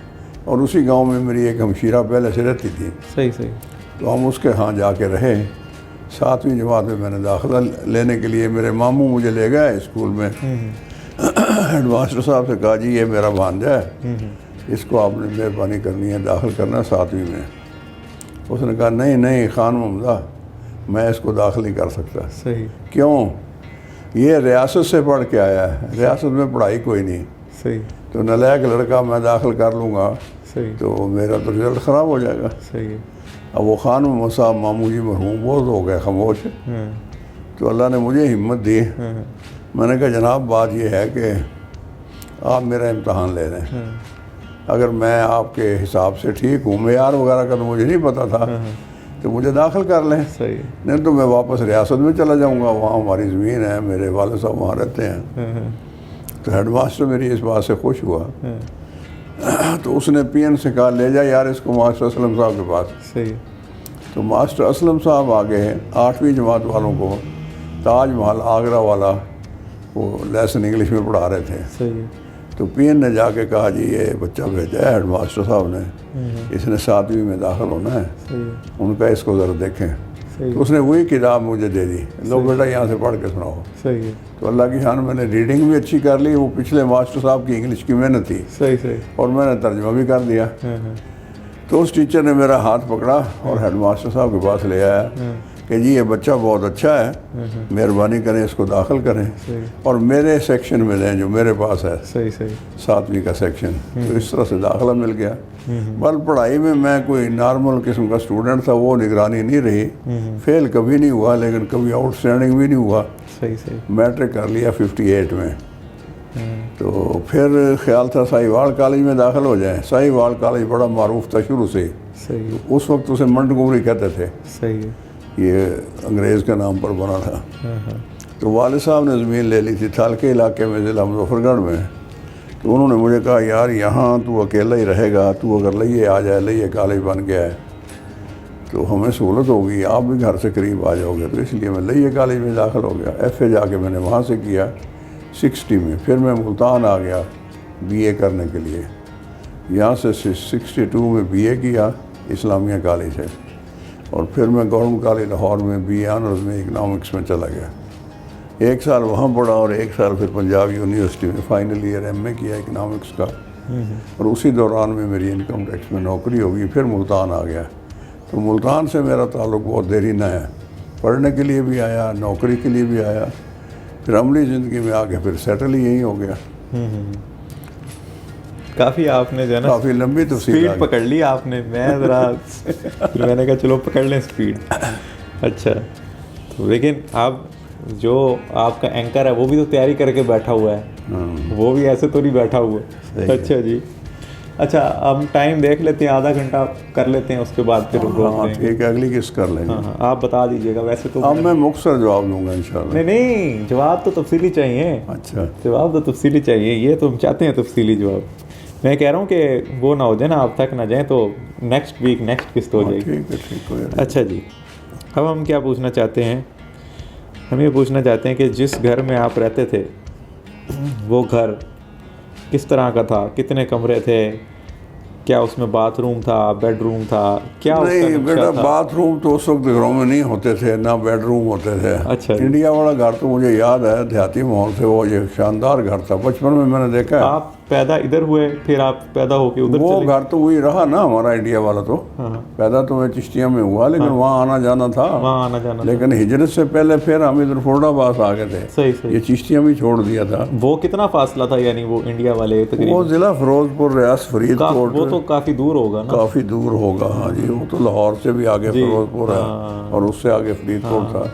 اور اسی گاؤں میں میری ایک ہمشیرہ پہلے سے رہتی تھی. صحیح صحیح. تو ہم اس کے ہاں جا کے رہے. 7ویں جماعت میں میں نے داخلہ لینے کے لیے میرے ماموں مجھے لے گئے اسکول میں. ہیڈ ماسٹر صاحب سے کہا جی یہ میرا بھانجا ہے، اس کو آپ نے مہربانی کرنی ہے، داخل کرنا ہے 7ویں میں۔ اس نے کہا نہیں خان محمدہ، میں اس کو داخل نہیں کر سکتا۔ صحیح۔ کیوں؟ یہ ریاست سے پڑھ کے آیا ہے، ریاست میں پڑھائی کوئی نہیں، صحیح تو نالائق لڑکا میں داخل کر لوں گا صحیح تو میرا تو رزلٹ خراب ہو جائے گا۔ صحیح۔ اب وہ خان محمد صاحب ماموں جی مرحوم بہت ہو گئے خاموش، تو اللہ نے مجھے ہمت دی۔ میں نے کہا جناب بات یہ ہے کہ آپ میرا امتحان لے لیں، اگر میں آپ کے حساب سے ٹھیک ہوں، معیار وغیرہ کا تو مجھے نہیں پتہ تھا، تو مجھے داخل کر لیں، صحیح۔ نہیں تو میں واپس ریاست میں چلا جاؤں گا، وہاں ہماری زمین ہے، میرے والد صاحب وہاں رہتے ہیں۔ تو ہیڈ ماسٹر میری اس بات سے خوش ہوا، تو اس نے پی این سے کہا لے جا یار اس کو ماسٹر اسلم صاحب کے پاس۔ صحیح۔ تو ماسٹر اسلم صاحب آگے 8ویں جماعت والوں کو تاج محل آگرہ والا وہ لیسن انگلش میں پڑھا رہے تھے۔ صحیح۔ تو پی این نے جا کے کہا جی یہ بچہ بھیجا ہے ہیڈ ماسٹر صاحب نے، اس نے 7ویں میں داخل ہونا ہے، ان کا اس کو ذرا دیکھیں۔ تو اس نے وہی کتاب مجھے دے دی، لو بیٹا یہاں سے پڑھ کے سناؤ۔ صحیح۔ تو اللہ کی شان میں نے ریڈنگ بھی اچھی کر لی، وہ پچھلے ماسٹر صاحب کی انگلش کی محنت تھی، صحیح صحیح۔ اور میں نے ترجمہ بھی کر دیا۔ تو اس ٹیچر نے میرا ہاتھ پکڑا اور ہیڈ ماسٹر صاحب کے پاس لے آیا کہ جی یہ بچہ بہت اچھا ہے، مہربانی کریں اس کو داخل کریں اور میرے سیکشن میں لیں جو میرے پاس ہے، صحیح صحیح 7ویں کا سیکشن۔ تو اس طرح سے داخلہ مل گیا۔ بل پڑھائی میں میں کوئی نارمل قسم کا اسٹوڈنٹ تھا، وہ نگرانی نہیں رہی، فیل کبھی نہیں ہوا لیکن کبھی آؤٹ اسٹینڈنگ بھی نہیں ہوا۔ صحیح صحیح۔ میٹرک کر لیا 58 میں۔ تو پھر خیال تھا ساہیوال کالج میں داخل ہو جائیں۔ ساہیوال کالج بڑا معروف تھا شروع سے، صحیح اس وقت اسے منٹگومری کہتے تھے، صحیح۔ یہ انگریز کے نام پر بنا تھا۔ تو والد صاحب نے زمین لے لی تھی تھال کے علاقے میں، ضلع مظفر گڑھ میں۔ تو انہوں نے مجھے کہا یار یہاں تو اکیلا ہی رہے گا، تو اگر لئیے آ جائے، لئیے کالج بن گیا ہے تو ہمیں سہولت ہوگی، آپ بھی گھر سے قریب آ جاؤ گے، تو اس لیے میں لئیے کالج میں داخل ہو گیا۔ ایف اے جا کے میں نے وہاں سے کیا 60 میں۔ پھر میں ملتان آ گیا بی اے کرنے کے لیے، یہاں سے 62 میں بی اے کیا اسلامیہ کالج سے، اور پھر میں گورنمنٹ کالج لاہور میں بی اے آنرز میں اکنامکس میں چلا گیا۔ 1 سال وہاں پڑھا اور 1 سال پھر پنجاب یونیورسٹی میں فائنل ایئر ایم اے کیا اکنامکس کا، اور اسی دوران میں میری انکم ٹیکس میں نوکری ہوگی۔ پھر ملتان آ گیا۔ تو ملتان سے میرا تعلق بہت دیری نہ ہے، پڑھنے کے لیے بھی آیا، نوکری کے لیے بھی آیا، پھر عملی زندگی میں آ کے پھر سیٹل ہی یہیں ہو گیا۔ کافی آپ نے جو ہے نا کافی لمبی تفصیل اسپیڈ پکڑ لی آپ نے، میں ذرا میں نے کہا چلو پکڑ لیں اسپیڈ۔ اچھا، تو لیکن آپ جو آپ کا اینکر ہے وہ بھی تو تیاری کر کے بیٹھا ہوا ہے، وہ بھی ایسے تو نہیں بیٹھا ہوا۔ اچھا جی، اچھا ہم ٹائم دیکھ لیتے ہیں، آدھا گھنٹہ کر لیتے ہیں، اس کے بعد پھر ٹھیک ہے، اگلی کس کر لیں گے؟ ہاں آپ بتا دیجیے گا۔ ویسے تو اب میں مختصر جواب دوں گا انشاءاللہ۔ نہیں جواب تو تفصیلی چاہیے۔ اچھا، جواب تو تفصیلی چاہیے، یہ تو ہم چاہتے ہیں تفصیلی جواب۔ میں کہہ رہا ہوں کہ وہ نہ ہو جائے نا، آپ تک نہ جائیں تو نیکسٹ ویک نیکسٹ قسط ہو جائے گی۔ ٹھیک ہے، ٹھیک ہے۔ اچھا جی، اب ہم کیا پوچھنا چاہتے ہیں؟ ہم یہ پوچھنا چاہتے ہیں کہ جس گھر میں آپ رہتے تھے وہ گھر کس طرح کا تھا؟ کتنے کمرے تھے؟ کیا اس میں باتھ روم تھا، بیڈ روم تھا؟ کیا اس کا نہیں نقشہ بیٹا، تھا؟ باتھ روم تو اس وقت گھروں میں نہیں ہوتے تھے، نہ بیڈ روم ہوتے تھے۔ اچھا جی۔ انڈیا والا گھر تو مجھے یاد ہے، دیہاتی ماحول سے، وہ یہ شاندار گھر تھا، بچپن میں نے دیکھا ہے۔ آپ پیدا ادھر ہوئے، پھر آپ پیدا ہو کے ادھر وہ چلے؟ گھر تو وہی رہا نا ہمارا انڈیا والا تو۔ پیدا تو میں چشتیاں میں ہوا، لیکن وہاں آنا جانا تھا، وہاں آنا جانا۔ لیکن ہجرت سے پہلے پھر ہم ادھر فورڈ آباد آ گئے تھے، صحیح صحیح۔ یہ چشتیاں بھی چھوڑ دیا تھا۔ وہ کتنا فاصلہ تھا یعنی وہ انڈیا والے وہ تقریباً؟ ضلع فیروز پور، ریاست فرید کوٹ، وہ تو کافی دور ہوگا نا؟ کافی دور ہوگا، ہاں جی۔ وہ تو لاہور سے بھی آگے فیروز پور ہے، اور اس سے آگے فرید کوٹ تھا۔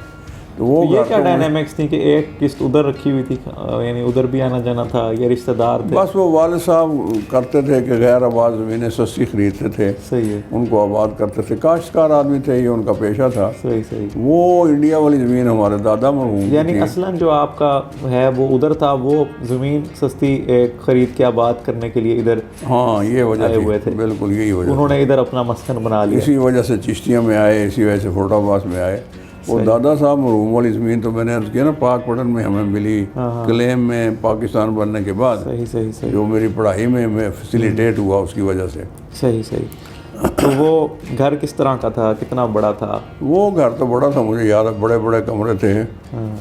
تو وہ یہ کیا ڈائنامکس تھی کہ ایک قسط ادھر رکھی ہوئی تھی، یعنی ادھر بھی آنا جانا تھا، یہ رشتہ دار تھے؟ بس وہ والد صاحب کرتے تھے کہ غیر آباد زمینیں سستی خریدتے تھے، صحیح ہے، ان کو آباد کرتے تھے، کاشتکار آدمی تھے، یہ ان کا پیشہ تھا۔ صحیح صحیح۔ وہ انڈیا والی زمین ہمارے دادا مرحوم کی یعنی تھی۔ اصلاً جو آپ کا ہے وہ ادھر تھا، وہ زمین سستی خرید کے آباد کرنے کے لیے ادھر ہاں یہ وجہ آئے ہوئے تھے، بالکل یہی وجہ، انہوں نے ادھر اپنا مسکن بنا لیا۔ اسی وجہ سے چشتیاں میں آئے، اسی وجہ سے فورڈ آباد میں آئے۔ وہ دادا صاحب مرحوم والی زمین تو میں نے عرض کیا نا، پاک پٹن میں ہمیں ملی کلیم میں پاکستان بننے کے بعد، صحیح صحیح صحیح جو میری پڑھائی میں فیسیلیٹیٹ ہوا اس کی وجہ سے۔ صحیح صحیح۔ تو وہ گھر کس طرح کا تھا, کتنا بڑا تھا؟ وہ گھر تو بڑا تھا, مجھے یاد ہے, بڑے بڑے کمرے تھے,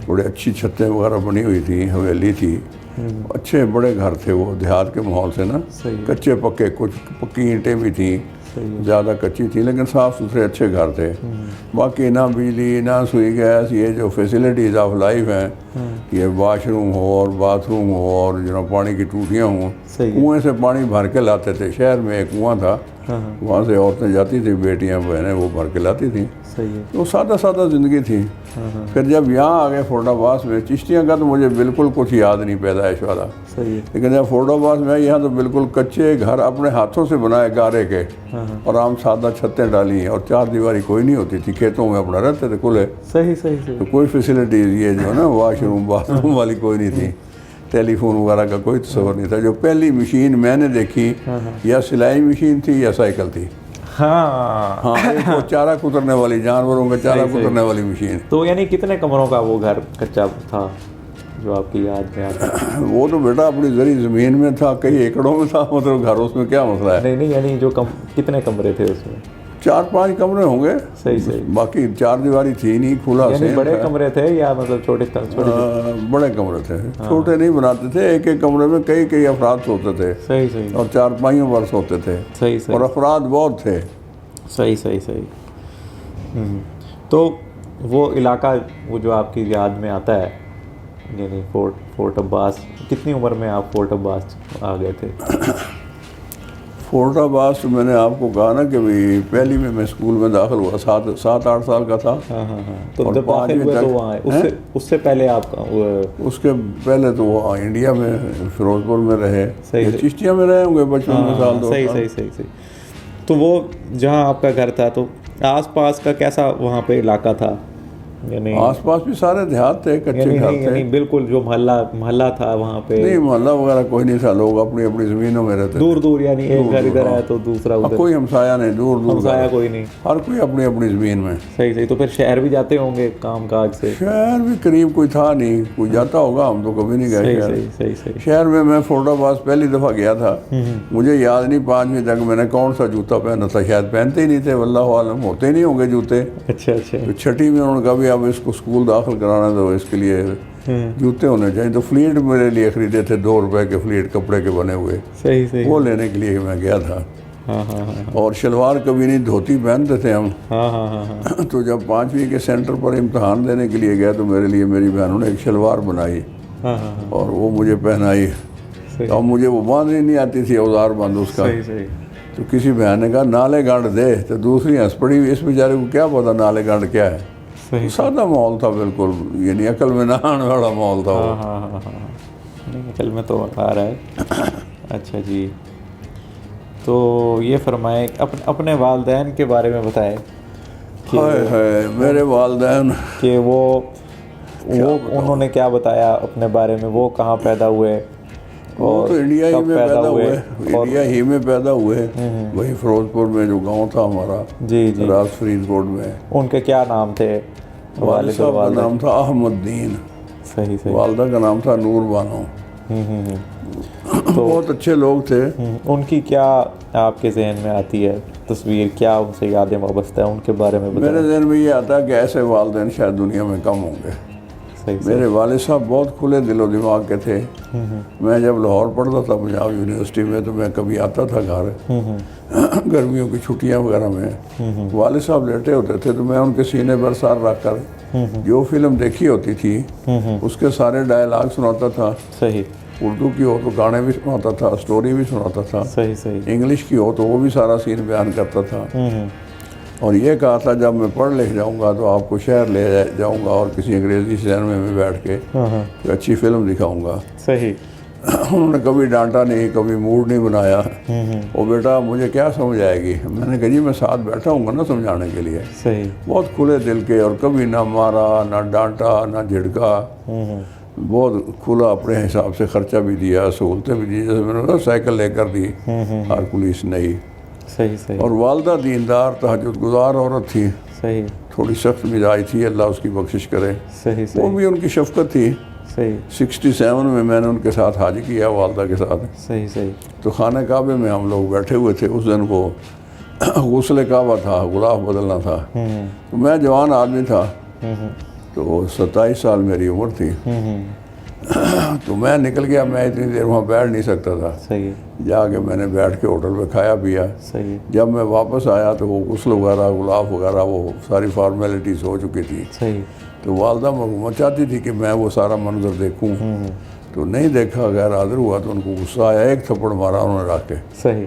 بڑے اچھی چھتیں وغیرہ بنی ہوئی تھی, حویلی تھی, اچھے بڑے گھر تھے وہ دیہات کے ماحول سے نا, کچے پکے, کچھ پکی اینٹیں بھی تھیں, زیادہ کچی تھی لیکن صاف ستھرے اچھے گھر تھے. باقی نہ بجلی نہ سوئی گیس, یہ جو فیسلٹیز آف لائف ہیں, یہ واش روم ہو اور باتھ روم ہو اور جو پانی کی ٹوٹیاں ہوں, کنویں سے پانی بھر کے لاتے تھے. شہر میں ایک کنواں تھا, وہاں سے عورتیں جاتی تھیں, بیٹیاں بہنیں, وہ بھر کے لاتی تھیں. تو سادہ سادہ زندگی تھی. پھر جب یہاں آ گئے فورڈ آباد میں, چشتیاں کا تو مجھے بالکل کچھ یاد نہیں پیدائش والا, لیکن جب فورڈ آباد میں یہاں تو بالکل کچے گھر اپنے ہاتھوں سے بنائے گارے کے, اور عام سادہ چھتیں ڈالی ہیں, اور چار دیواری کوئی نہیں ہوتی تھی, کھیتوں میں اپنا رہتے تھے کھلے. تو کوئی فیسلٹیز یہ جو ہے نا واش روم باتھ روم والی کوئی نہیں تھی. ٹیلی فون وغیرہ کا کوئی تصور نہیں تھا. جو پہلی مشین میں نے دیکھی یا سلائی مشین تھی یا سائیکل تھی. ہاں ایک وہ چارہ کترنے والی, جانوروں کا چارہ کترنے والی مشین. تو یعنی کتنے کمروں کا وہ گھر کچا تھا جو آپ کی یاد میں آتا ہے؟ وہ تو بیٹا اپنی زرعی زمین میں تھا, کئی ایکڑوں میں تھا, مطلب گھر اس میں کیا مسئلہ ہے. نہیں یعنی جو کتنے کمرے تھے اس میں؟ 4-5 کمرے ہوں گے. صحیح. باقی چار دیواری تھی نہیں, کھلا سے. یعنی بڑے کمرے تھے یا مطلب چھوٹے؟ بڑے کمرے تھے, چھوٹے نہیں بناتے تھے. ایک ایک کمرے میں کئی افراد سوتے تھے. صحیح. اور چارپائیوں پر سوتے تھے. صحیح. اور افراد بہت تھے. صحیح. تو وہ علاقہ وہ جو آپ کی یاد میں آتا ہے, یعنی فورٹ عباس, کتنی عمر میں آپ فورٹ عباس آ گئے تھے؟ فورٹ عباس میں نے آپ کو کہا نا کہ پہلی میں اسکول میں داخل ہوا, 7-8 سال کا تھا. تو جب داخل ہوئے تو وہاں اس سے پہلے آپ اس کے پہلے تو وہ انڈیا میں فیروز پور میں رہے, چشتیاں میں رہے ہوں گے بچپن میں سال 2 سال. صحیح. تو وہ جہاں آپ کا گھر تھا تو آس پاس کا کیسا وہاں پہ علاقہ تھا؟ یعنی آس پاس بھی سارے دیہات تھے, کچے گھر تھے. یعنی بالکل جو محلہ تھا وہاں پہ؟ نہیں, محلہ وغیرہ کوئی نہیں تھا, لوگ اپنی اپنی زمینوں میں رہتے دور, یعنی ایک گھر ادھر ہے تو دوسرا ادھر, کوئی ہمسایہ نہیں, دور ہمسایہ کوئی نہیں, ہر کوئی اپنی اپنی زمین میں. صحیح. تو پھر شہر بھی جاتے ہوں گے کام کاج سے؟ شہر بھی قریب کوئی تھا نہیں, کوئی جاتا ہوگا, ہم تو کبھی نہیں گئے شہر. صحیح. شہر میں فورٹ آباد پہلی دفعہ گیا تھا, مجھے یاد نہیں 5ویں تک میں نے کون سا جوتا پہنا تھا, شاید پہنتے ہی نہیں تھے, واللہ عالم, ہوتے ہی نہیں ہوں گے جوتے. اچھا. تو 6ٹھی میں انہوں نے کہا بھی اب اس کو اسکول داخل کرانا تو اس کے لیے جوتے ہونے چاہیے. تو فلیٹ میرے لیے خریدے تھے, 2 روپے کے فلیٹ کپڑے کے بنے ہوئے. صحیح. وہ لینے کے لیے میں گیا تھا. اور شلوار کبھی نہیں, دھوتی پہنتے تھے ہم. تو جب 5ویں کے سینٹر پر امتحان دینے کے لیے گیا تو میرے لیے میری بہنوں نے ایک شلوار بنائی اور وہ مجھے پہنائی. اب مجھے وہ باندھنی نہیں آتی تھی, اوزار بند اس کا. تو کسی بہن نے کہا نالے گانڈ دے, تو دوسری ہنس پڑی, اس بیچارے کو کیا پتا نالے گانڈ کیا ہے. سادہ ماحول تھا بالکل, یعنی عقل میں نہ آنے والا ماحول تھا. نہیں, عقل میں تو آ رہا ہے. اچھا جی. تو یہ فرمائیں اپنے والدین کے بارے میں بتائیں. میرے والدین کہ وہ انہوں نے کیا بتایا اپنے بارے میں, وہ کہاں پیدا ہوئے؟ وہ تو انڈیا ہی میں پیدا ہوئے, انڈیا ہی میں پیدا ہوئے, وہی فیروز پور میں جو گاؤں تھا ہمارا, راز فرید روڈ میں. ان کے کیا نام تھے؟ والد صاحب کا نام تھا احمد الدین. صحیح. والدہ کا نام تھا نور بانو. بہت اچھے لوگ تھے. ان کی کیا آپ کے ذہن میں آتی ہے تصویر, کیا ان سے یادیں وابستہ ہیں, ان کے بارے میں بتائیں. میرے ذہن میں یہ آتا ہے کہ ایسے والدین شاید دنیا میں کم ہوں گے. میرے والد صاحب بہت کھلے دل و دماغ کے تھے. میں جب لاہور پڑھتا تھا پنجاب یونیورسٹی میں, تو میں کبھی آتا تھا گھر گرمیوں کی چھٹیاں وغیرہ میں. والد صاحب لیٹے ہوتے تھے تو میں ان کے سینے پر سر رکھ کر جو فلم دیکھی ہوتی تھی اس کے سارے ڈائلاگ سناتا تھا. صحیح. اردو کی ہو تو گانے بھی سناتا تھا, اسٹوری بھی سناتا تھا. صحیح. انگلش کی ہو تو وہ بھی سارا سین بیان کرتا تھا. اور یہ کہا تھا جب میں پڑھ لکھ جاؤں گا تو آپ کو شہر لے جاؤں گا اور کسی انگریزی سینما میں بیٹھ کے اچھی فلم دکھاؤں گا. صحیح. انہوں نے کبھی ڈانٹا نہیں, کبھی موڈ نہیں بنایا. وہ بیٹا مجھے کیا سمجھ آئے گی. میں نے کہا جی میں ساتھ بیٹھا ہوں گا نا سمجھانے کے لیے. صحیح. بہت کھلے دل کے, اور کبھی نہ مارا نہ ڈانٹا نہ جھڑکا. بہت کھلا اپنے حساب سے خرچہ بھی دیا, سہولتیں بھی دی, جیسے میں نے سائیکل لے کر دی ہر پولیس نہیں. صحیح. اور والدہ دیندار تہجد گزار عورت تھی. صحیح. تھوڑی سخت مزاج تھی, اللہ اس کی بخشش کرے. صحیح. وہ بھی ان کی شفقت تھی. صحیح. 67 میں نے ان کے ساتھ حج کیا, والدہ کے ساتھ. صحیح. تو خانہ کعبے میں ہم لوگ بیٹھے ہوئے تھے. اس دن وہ غسل کعبہ تھا، غلاف بدلنا تھا. تو میں جوان آدمی تھا، تو 27 سال میری عمر تھی. تو میں نکل گیا. میں اتنی دیر وہاں بیٹھ نہیں سکتا تھا. صحیح ہے. جا کے میں نے بیٹھ کے ہوٹل میں کھایا پیا. صحیح. جب میں واپس آیا تو وہ غسل وغیرہ غلاف وغیرہ وہ ساری فارمیلٹیز ہو چکی تھی. صحیح. تو والدہ چاہتی تھی کہ میں وہ سارا منظر دیکھوں، تو نہیں دیکھا. غیر حاضر ہوا تو ان کو غصہ آیا، ایک تھپڑ مارا انہوں نے رکھ کے. صحیح.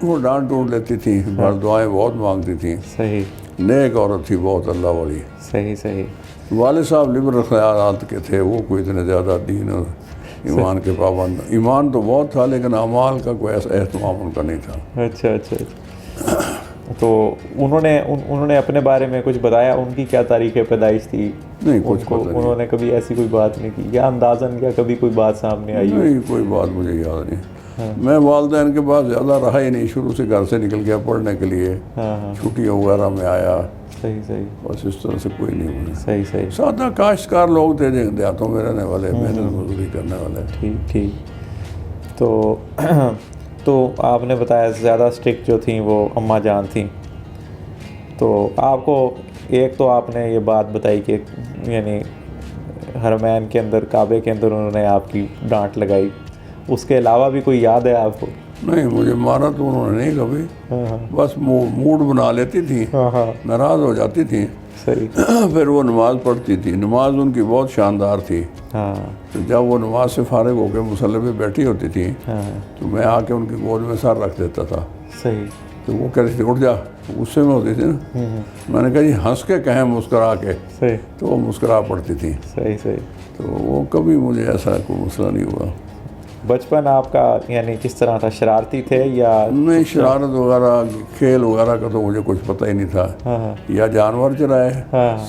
وہ ڈانٹ ڈونٹ لیتی تھی، دعائیں بہت مانگتی تھیں. صحیح. نیک عورت تھی بہت، اللہ والی. صحیح. صحیح. والد صاحب لبرل خیالات کے تھے، وہ کوئی اتنے زیادہ دین اور ایمان کے پابند. ایمان تو بہت تھا لیکن اعمال کا کوئی ایسا اہتمام ان کا نہیں تھا. اچھا اچھا. تو انہوں نے اپنے بارے میں کچھ بتایا؟ ان کی کیا تاریخ پیدائش تھی؟ نہیں، کچھ پتہ نہیں. انہوں نے کبھی ایسی کوئی بات نہیں کی یا اندازاً کیا کبھی کوئی بات سامنے آئی؟ نہیں، کوئی بات مجھے یاد نہیں. میں والدین کے پاس زیادہ رہا ہی نہیں. شروع سے گھر سے نکل گیا پڑھنے کے لیے، چھٹیاں وغیرہ میں آیا. صحیح. صحیح. بس اس طرح سے کوئی نہیں ہوئی. صحیح. صحیح. سادہ کاشتکار لوگ تھے، دیہاتوں میں رہنے والے، محنت مزدوری کرنے والے. ٹھیک ٹھیک. تو آپ نے بتایا زیادہ اسٹرکٹ جو تھیں وہ اماں جان تھیں. تو آپ کو ایک تو آپ نے یہ بات بتائی کہ یعنی حرمین کے اندر، کعبے کے اندر انہوں نے آپ کی ڈانٹ لگائی. اس کے علاوہ بھی کوئی یاد ہے آپ کو؟ نہیں، مجھے مارا تو انہوں نے نہیں کبھی. بس موڈ بنا لیتی تھیں، ناراض ہو جاتی تھیں. صحیح. پھر وہ نماز پڑھتی تھی. نماز ان کی بہت شاندار تھی. تو جب وہ نماز سے فارغ ہو کے مصلی پہ بیٹھی ہوتی تھی تو میں آ کے ان کی گود میں سر رکھ دیتا تھا. صحیح. تو وہ کہتی تھی اٹھ جا. غصے میں ہوتی تھی نا. میں نے کہا جی ہنس کے کہیں مسکرا کے. صحیح. تو وہ مسکرا پڑتی تھی. صحیح. صحیح. تو وہ کبھی مجھے ایسا کوئی مسئلہ نہیں ہوا. بچپن آپ کا یعنی کس طرح تھا؟ شرارتی تھے یا نہیں؟ شرارت وغیرہ کھیل وغیرہ کا تو مجھے کچھ پتہ ہی نہیں تھا. یا جانور چرائے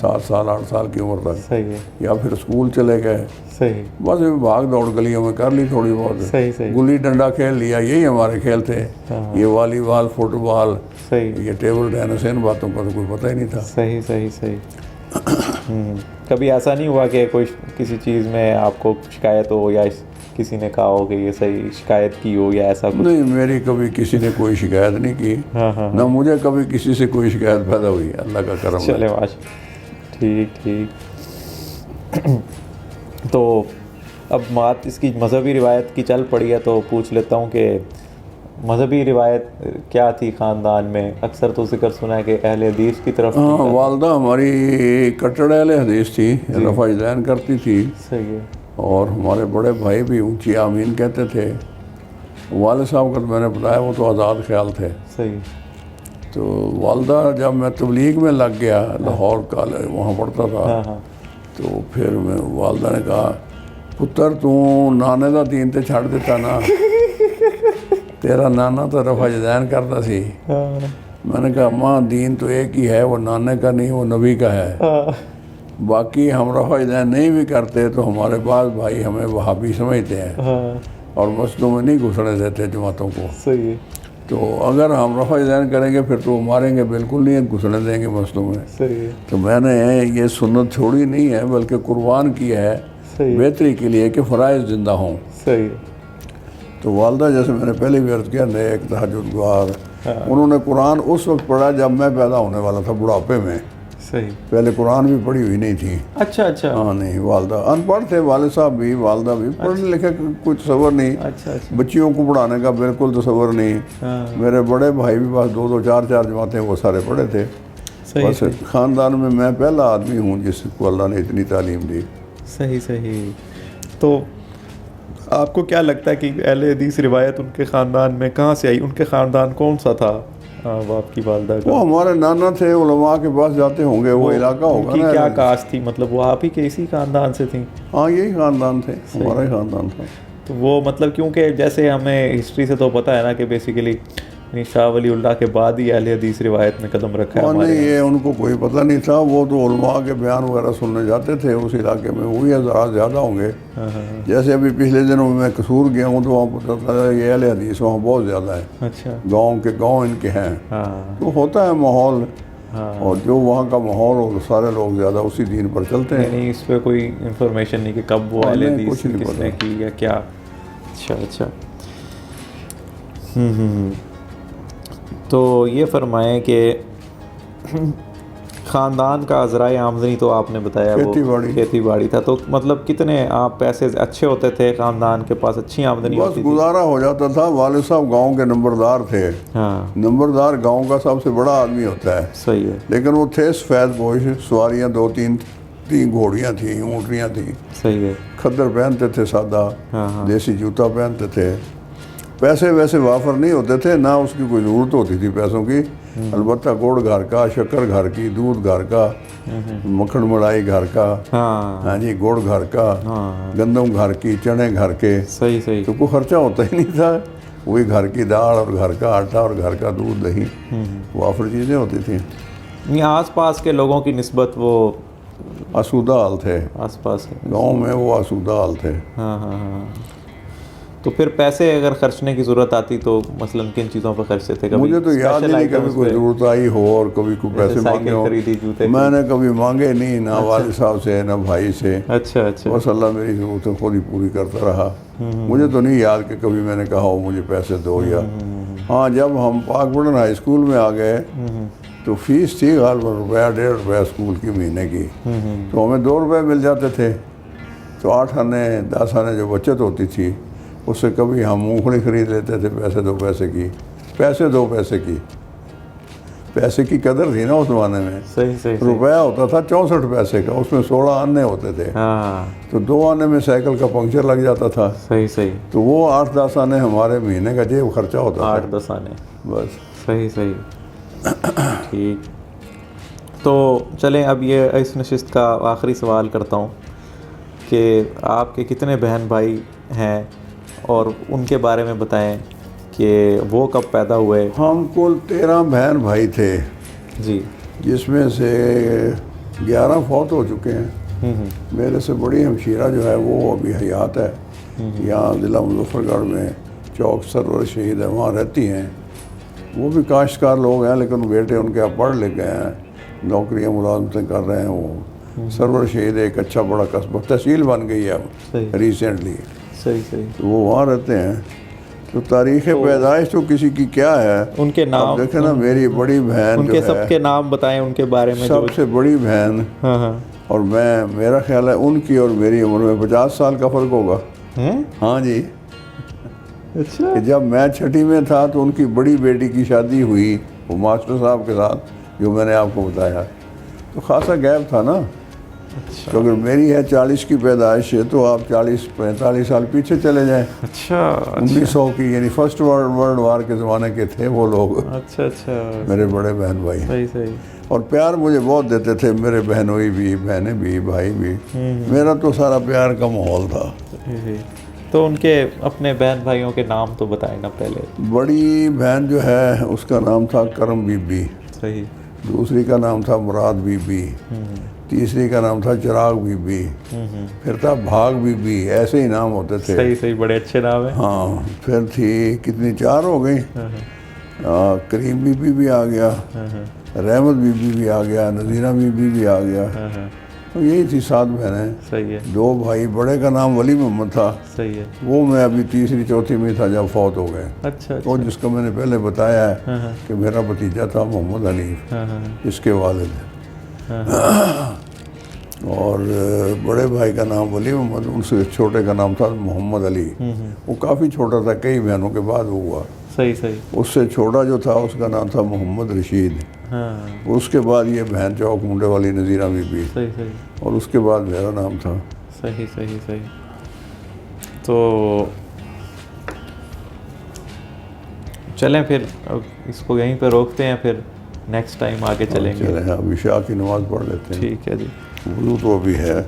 7 سال 8 سال کی عمر تک. صحیح ہے. یا پھر اسکول چلے گئے. صحیح. بس بھاگ دوڑ گلیوں میں کر لی تھوڑی بہت. صحیح. صحیح. گلی ڈنڈا کھیل لیا، یہی ہمارے کھیل تھے. یہ والی بال، فٹ بال، صحیح. یہ ٹیبل ٹینس، ان باتوں کا تو کوئی پتہ ہی نہیں تھا. صحیح. صحیح. صحیح. کبھی ایسا نہیں ہوا کہ کوئی کسی چیز میں آپ کو شکایت ہو یا کسی نے کہا ہو کہ یہ صحیح شکایت کی ہو یا ایسا کچھ؟ نہیں، میری کبھی کسی نے کوئی شکایت نہیں کی. نہ مجھے کبھی کسی سے کوئی شکایت پیدا ہوئی. اللہ کا کرم. چلے ماشاء. ٹھیک ٹھیک. تو اب بات اس کی مذہبی روایت کی چل پڑی ہے تو پوچھ لیتا ہوں کہ مذہبی روایت کیا تھی خاندان میں؟ اکثر تو ذکر سنا ہے کہ اہل حدیث کی طرف. والدہ ہماری کٹڑ اہل حدیث تھی، رفع ذہن کرتی تھی. صحیح ہے. اور ہمارے بڑے بھائی بھی اونچی آمین کہتے تھے. والد صاحب کا تو میں نے بتایا وہ تو آزاد خیال تھے. صحیح. تو والدہ جب میں تبلیغ میں لگ گیا، لاہور کالج وہاں پڑھتا تھا، تو پھر میں والدہ نے کہا پتر تو نانے دا دین تے چھڑ دیتا نا، تیرا نانا تو رفع ذہن کرتا سی. میں نے کہا ماں دین تو ایک ہی ہے، وہ نانے کا نہیں، وہ نبی کا ہے. باقی ہم رفع ذہن نہیں بھی کرتے تو ہمارے بعض بھائی ہمیں وہابی سمجھتے ہیں اور مسجدوں میں نہیں گھسنے دیتے جماعتوں کو. صحیح. تو اگر ہم رفع ذہن کریں گے پھر تو وہ ماریں گے، بالکل نہیں گھسنے دیں گے مسجدوں میں. صحیح. تو میں نے یہ سنت چھوڑی نہیں ہے بلکہ قربان کی ہے بہتری کے لیے کہ فرائض زندہ ہوں. صحیح. تو والدہ جیسے میں نے پہلے بھی عرض کیا نیک تہجد گزار، انہوں نے قرآن اس وقت پڑھا جب میں پیدا ہونے والا تھا، بڑھاپے میں. صحیح. پہلے قرآن بھی پڑھی ہوئی نہیں تھی. اچھا اچھا. ہاں نہیں، والدہ ان پڑھ تھے، والد صاحب بھی، والدہ بھی پڑھنے لکھے کوئی تصور نہیں. اچھا اچھا. بچیوں کو پڑھانے کا بالکل تصور نہیں. میرے بڑے بھائی بھی بس 2 4 جماعتیں وہ سارے پڑھے تھے. بس خاندان میں میں پہلا آدمی ہوں جس کو اللہ نے اتنی تعلیم دی. صحیح. صحیح. تو آپ کو کیا لگتا ہے کہ اہل حدیث روایت ان کے خاندان میں کہاں سے آئی؟ ان کے خاندان کون سا تھا آپ کی والدہ کا؟ وہ ہمارے نانا تھے، علماء کے پاس جاتے ہوں گے، وہ علاقہ ہوگا نا. کیا کاسٹ تھی؟ مطلب وہ آپ ہی کے اسی خاندان سے تھیں؟ ہاں یہی خاندان تھے، ہمارا ہی خاندان تھا. تو وہ مطلب کیونکہ جیسے ہمیں ہسٹری سے تو پتہ ہے نا کہ بیسیکلی شاہ ولی اللہ کے بعد ہی اہل حدیث روایت میں قدم رکھا ہے. نہیں، یہ ان کو کوئی پتہ نہیں تھا. وہ تو علماء کے بیان وغیرہ سننے جاتے تھے اس علاقے میں. وہی حضرات زیادہ ہوں گے. جیسے ابھی پچھلے دنوں میں کسور گیا ہوں تو وہاں پتہ چلا یہ اہل حدیث وہاں بہت زیادہ ہے. اچھا. گاؤں ان کے ہیں. تو ہوتا ہے ماحول، اور جو وہاں کا ماحول اور سارے لوگ زیادہ اسی دین پر چلتے ہیں. نہیں اس پہ کوئی انفارمیشن نہیں کہ کب وہ اہل حدیث کس نے کی یا کیا. اچھا اچھا. تو یہ فرمائیں کہ خاندان کا ذرائع آمدنی تو آپ نے بتایا وہ کھیتی باڑی تھا، تو مطلب کتنے آپ پیسے اچھے ہوتے تھے، خاندان کے پاس اچھی آمدنی بس ہوتی تھی؟ گزارا ہو جاتا تھا. والد صاحب گاؤں کے نمبردار تھے. ہاں نمبردار گاؤں کا سب سے بڑا آدمی ہوتا ہے. صحیح ہے. لیکن وہ تھے سفید پوش، سواریاں 2-3 گھوڑیاں تھیں، اونٹنیاں تھیں. صحیح ہے. کھدر پہنتے تھے سادہ، ہاں دیسی جوتا پہنتے تھے. پیسے ویسے وافر نہیں ہوتے تھے، نہ اس کی کوئی ضرورت ہوتی تھی پیسوں کی. البتہ گڑ گھر کا، شکر گھر کی، دودھ گھر کا، مکھن ملائی گھر کا، ہاں جی گڑ گھر کا، گندم گھر کی، چنے گھر کے. صحیح صحیح. تو کوئی خرچہ ہوتا ہی نہیں تھا. وہی گھر کی دال اور گھر کا آٹا اور گھر کا دودھ دہی، وافر چیزیں ہوتی تھیں. آس پاس کے لوگوں کی نسبت وہ آسودہ حال تھے. آس پاس گاؤں میں وہ آسودہ حال تھے. ہاں ہاں ہاں. تو پھر پیسے اگر خرچنے کی ضرورت آتی تو مثلاً کن چیزوں پہ خرچتے تھے؟ مجھے تو یاد نہیں کبھی کوئی ضرورت آئی ہو اور کبھی کوئی پیسے مانگے ہوں. میں نے کبھی مانگے نہیں، نہ والد صاحب سے نہ بھائی سے. اچھا اچھا. بس اللہ میری ضرورتیں خود ہی پوری کرتا رہا. مجھے تو نہیں یاد کہ کبھی میں نے کہا ہو مجھے پیسے دو. یا ہاں جب ہم پاک پٹن ہائی اسکول میں آ گئے تو فیس تھی غالباً ₹1.5 اسکول کی مہینے کی. تو ہمیں ₹2 مل جاتے تھے. تو 8 آنے 10 آنے جو بچت ہوتی تھی اس سے کبھی ہم مونگ پھلی خرید لیتے تھے. پیسے 2 پیسے کی، پیسے 2 پیسے کی. پیسے کی قدر تھی نا اس زمانے میں. صحیح صحیح. روپیہ ہوتا تھا 64 پیسے کا، اس میں 16 آنے ہوتے تھے. ہاں تو 2 آنے میں سائیکل کا پنکچر لگ جاتا تھا. صحیح صحیح. تو وہ 8-10 آنے ہمارے مہینے کا جیب خرچہ ہوتا تھا. 8-10 آنے. بس صحیح صحیح. ٹھیک. تو چلیں اب یہ اس نشست کا آخری سوال کرتا ہوں کہ آپ کے کتنے بہن بھائی ہیں اور ان کے بارے میں بتائیں کہ وہ کب پیدا ہوئے؟ ہم کل 13 بہن بھائی تھے جی، جس میں سے 11 فوت ہو چکے ہیں. میرے سے بڑی ہمشیرہ جو ہے وہ ابھی حیات ہے. یہاں ضلع مظفر گڑھ میں چوک سرور شہید ہے، وہاں رہتی ہیں. وہ بھی کاشتکار لوگ ہیں لیکن بیٹے ان کے پڑھ لکھ گئے ہیں، نوکریاں ملازمتیں کر رہے ہیں. وہ سرور شہید ایک اچھا بڑا قصبہ، تحصیل بن گئی ہے اب ریسنٹلی. صحیح صحیح. تو وہ وہاں رہتے ہیں. تو تاریخ پیدائش تو کسی کی کیا ہے، ان کے نام دیکھیں نا. میری بڑی بہن ان کے سب کے نام بتائیں ان کے بارے میں. سب سے بڑی بہن ہاں ہاں. اور میں، میرا خیال ہے ان کی اور میری عمر میں 50 سال کا فرق ہوگا. ہاں جی. اچھا. جب میں 6ٹھی میں تھا تو ان کی بڑی بیٹی کی شادی ہوئی وہ ماسٹر صاحب کے ساتھ جو میں نے آپ کو بتایا. تو خاصا گیپ تھا نا. تو اگر میری ہے 40 کی پیدائش ہے تو آپ 40-45 سال پیچھے چلے جائیں. اچھا. 1900 کی، یعنی فرسٹ ورلڈ وار کے زمانے کے تھے وہ لوگ. اچھا اچھا. میرے بڑے بہن بھائی. صحیح صحیح. اور پیار مجھے بہت دیتے تھے میرے بہنوئی بھی، بہنیں بھی، بھائی بھی. میرا تو سارا پیار کا ماحول تھا. تو ان کے اپنے بہن بھائیوں کے نام تو بتائیں نا پہلے. بڑی بہن جو ہے اس کا نام تھا کرم بی بی. صحیح. دوسری کا نام تھا مراد بی بی. تیسری کا نام تھا چراغ بی بی. پھر تھا بھاگ بی بی. ایسے ہی نام ہوتے تھے. صحیح صحیح. بڑے اچھے نام ہیں. ہاں. پھر تھی کتنی 4 ہو گئی. کریم بی بی بھی آ گیا، رحمت بی بی بھی آ گیا، نذیرہ بی بی بھی آ گیا. تو یہی تھی 7 بہنیں. صحیح ہے. 2 بھائی، بڑے کا نام ولی محمد تھا. صحیح ہے. وہ میں ابھی 3ری 4تھی میں تھا جب فوت ہو گئے. اچھا. اور جس کو میں نے پہلے بتایا ہے کہ میرا بھتیجا تھا محمد حنیف، اس کے والد. اور بڑے بھائی کا نام ولی محمد، ان سے چھوٹے کا نام تھا محمد علی. وہ کافی چھوٹا تھا، کئی بہنوں کے بعد وہ ہوا. صحیح صحیح. اس سے چھوٹا جو تھا اس کا نام تھا محمد رشید. اس کے بعد یہ بہن چوک منڈے والی نذیرہ بی بی. صحیح صحیح. اور اس کے بعد میرا نام تھا. صحیح صحیح صحیح. تو چلیں پھر اب اس کو یہیں پہ روکتے ہیں، پھر نیکسٹ ٹائم آگے چلیں گے. چلیں اب عشاء کی نماز پڑھ لیتے ہیں. ٹھیک ہے جی. وضو تو ابھی ہے.